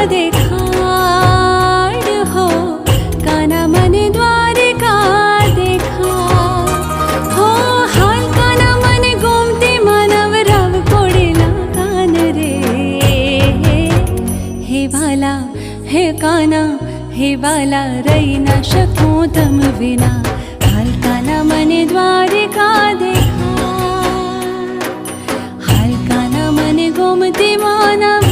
देखाड हो, काना मने द्वारिका देखा हो. हाल काना मने गोमती मानव राव कोडेला कान रे. हे वाला हे काना हे वाला रही न शकूं तम विना. हाल काना मने द्वारिका देखा, हाल काना मने गोमती मानव